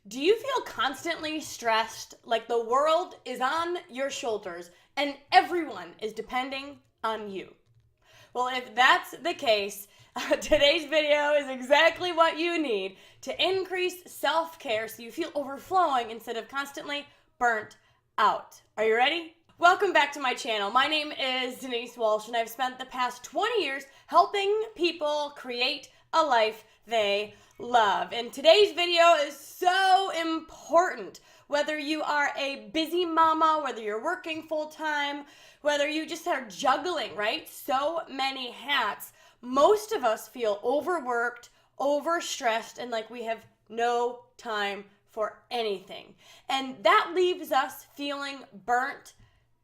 Do you feel constantly stressed, like the world is on your shoulders and everyone is depending on you? Well, if that's the case, today's video is exactly what you need to increase self-care so you feel overflowing instead of constantly burnt out. Are you ready? Welcome back to my channel. My name is Denise Walsh, and I've spent the past 20 years helping people create a life they love. And today's video is so important. Whether you are a busy mama, whether you're working full-time, whether you just are juggling, right? So many hats. Most of us feel overworked, overstressed, and like we have no time for anything. And that leaves us feeling burnt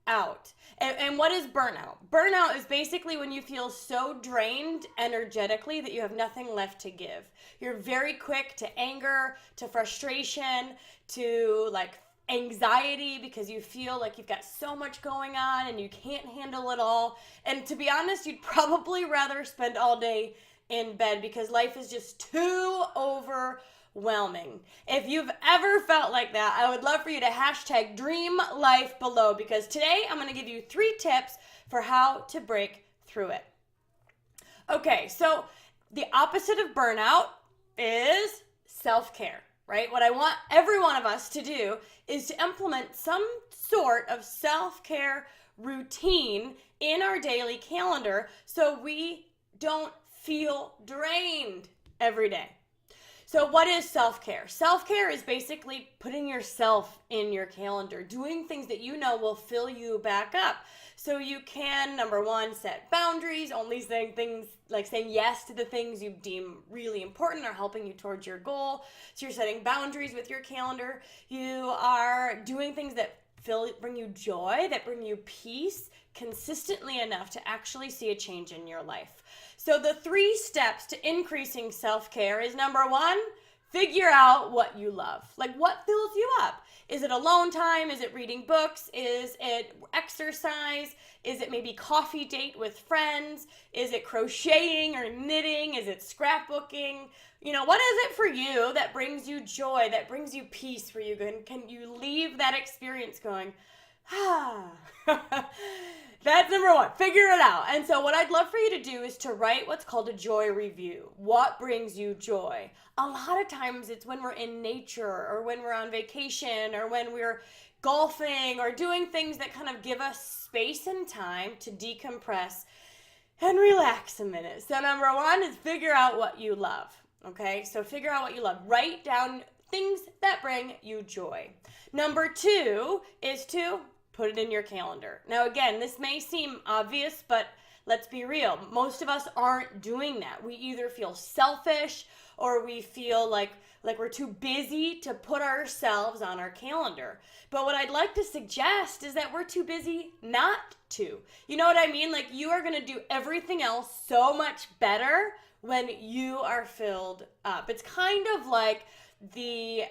out. And what is burnout? Burnout is basically when you feel so drained energetically that you have nothing left to give. You're very quick to anger, to frustration, to like anxiety because you feel like you've got so much going on and you can't handle it all. And to be honest, you'd probably rather spend all day in bed because life is just too overwhelming. If you've ever felt like that, I would love for you to hashtag dream life below, because today I'm going to give you 3 tips for how to break through it. Okay, so the opposite of burnout is self-care, right? What I want every one of us to do is to implement some sort of self-care routine in our daily calendar so we don't feel drained every day. So what is self-care? Self-care is basically putting yourself in your calendar, doing things that you know will fill you back up. So you can, number 1, set boundaries, only saying things like saying yes to the things you deem really important or helping you towards your goal. So you're setting boundaries with your calendar. You are doing things that bring you joy, that bring you peace consistently enough to actually see a change in your life. So the 3 steps to increasing self-care is, number 1, figure out what you love. Like, what fills you up? Is it alone time? Is it reading books? Is it exercise? Is it maybe coffee date with friends? Is it crocheting or knitting? Is it scrapbooking? You know, what is it for you that brings you joy, that brings you peace, where you can you leave that experience going, ah. That's number 1. Figure it out. And so what I'd love for you to do is to write what's called a joy review. What brings you joy? A lot of times it's when we're in nature or when we're on vacation or when we're golfing or doing things that kind of give us space and time to decompress and relax a minute. So number 1 is figure out what you love. Okay, so figure out what you love. Write down things that bring you joy. Number 2 is to put it in your calendar. Now, again, this may seem obvious, but let's be real. Most of us aren't doing that. We either feel selfish or we feel like we're too busy to put ourselves on our calendar. But what I'd like to suggest is that we're too busy not to. You know what I mean? Like, you are going to do everything else so much better when you are filled up. It's kind of like the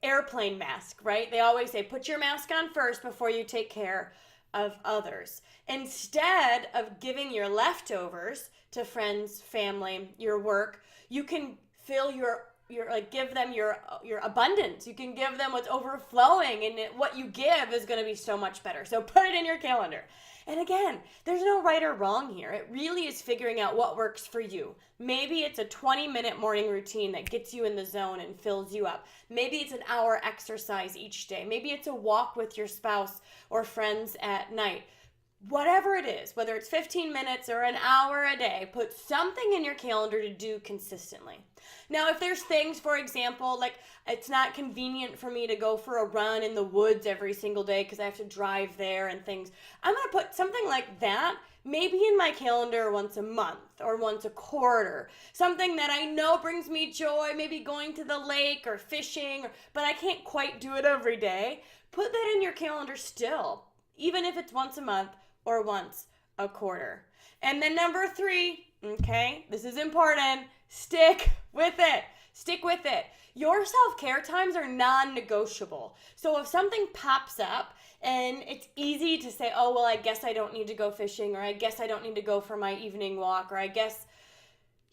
airplane mask, right? They always say, put your mask on first before you take care of others. Instead of giving your leftovers to friends, family, your work, you can fill give them your abundance. You can give them what's overflowing, and what you give is going to be so much better. So put it in your calendar. And again, there's no right or wrong here. It really is figuring out what works for you. Maybe it's a 20-minute morning routine that gets you in the zone and fills you up. Maybe it's an hour exercise each day. Maybe it's a walk with your spouse or friends at night. Whatever it is, whether it's 15 minutes or an hour a day, put something in your calendar to do consistently. Now, if there's things, for example, like it's not convenient for me to go for a run in the woods every single day because I have to drive there and things, I'm going to put something like that maybe in my calendar once a month or once a quarter. Something that I know brings me joy, maybe going to the lake or fishing, but I can't quite do it every day. Put that in your calendar still, even if it's once a month or once a quarter. And then number 3, okay, this is important, stick with it. Stick with it. Your self-care times are non-negotiable. So if something pops up and it's easy to say, oh, well, I guess I don't need to go fishing, or I guess I don't need to go for my evening walk, or I guess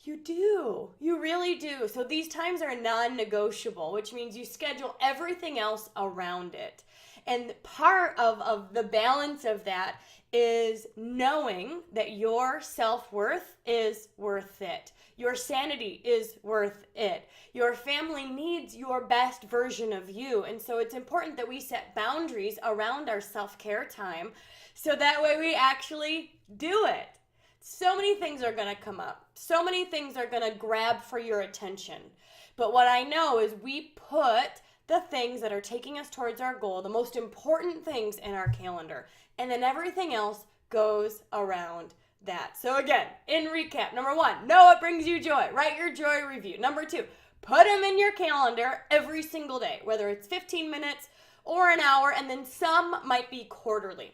You do. You really do. So these times are non-negotiable, which means you schedule everything else around it. And part of the balance of that is knowing that your self-worth is worth it. Your sanity is worth it. Your family needs your best version of you. And so it's important that we set boundaries around our self-care time so that way we actually do it. So many things are going to come up. So many things are going to grab for your attention. But what I know is we put the things that are taking us towards our goal, the most important things in our calendar, and then everything else goes around that. So again, in recap, number 1, know what brings you joy. Write your joy review. Number 2, put them in your calendar every single day, whether it's 15 minutes or an hour, and then some might be quarterly.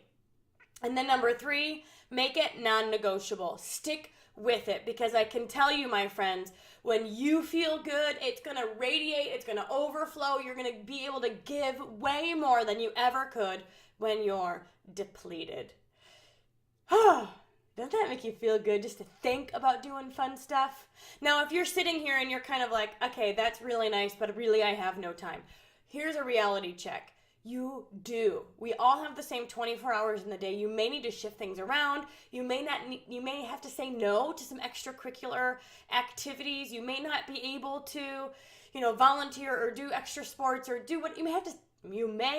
And then number 3, make it non-negotiable. Stick with it, because I can tell you, my friends, when you feel good, it's going to radiate, it's going to overflow. You're going to be able to give way more than you ever could when you're depleted. Doesn't that make you feel good just to think about doing fun stuff? Now, if you're sitting here and you're kind of like, okay, that's really nice, but really I have no time. Here's a reality check. You do. We all have the same 24 hours in the day. You may need to shift things around. You may have to say no to some extracurricular activities. You may not be able to, volunteer or do extra sports or do what you may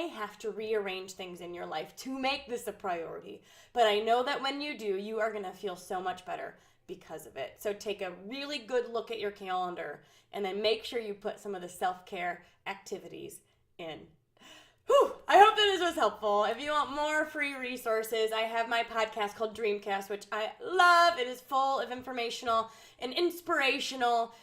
have to rearrange things in your life to make this a priority. But I know that when you do, you are going to feel so much better because of it. So take a really good look at your calendar and then make sure you put some of the self-care activities in. I hope that this was helpful. If you want more free resources, I have my podcast called Dreamcast, which I love. It is full of informational and inspirational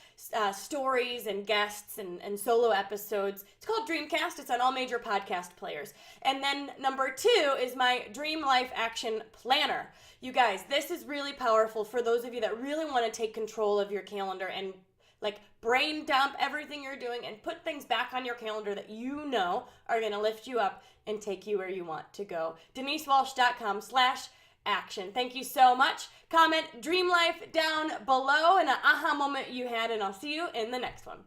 stories and guests and solo episodes. It's called Dreamcast. It's on all major podcast players. And then number 2 is my Dream Life Action Planner. You guys, this is really powerful for those of you that really want to take control of your calendar and brain dump everything you're doing and put things back on your calendar that you know are going to lift you up and take you where you want to go. DeniseWalsh.com/action. Thank you so much. Comment Dream Life down below and an aha moment you had, and I'll see you in the next one.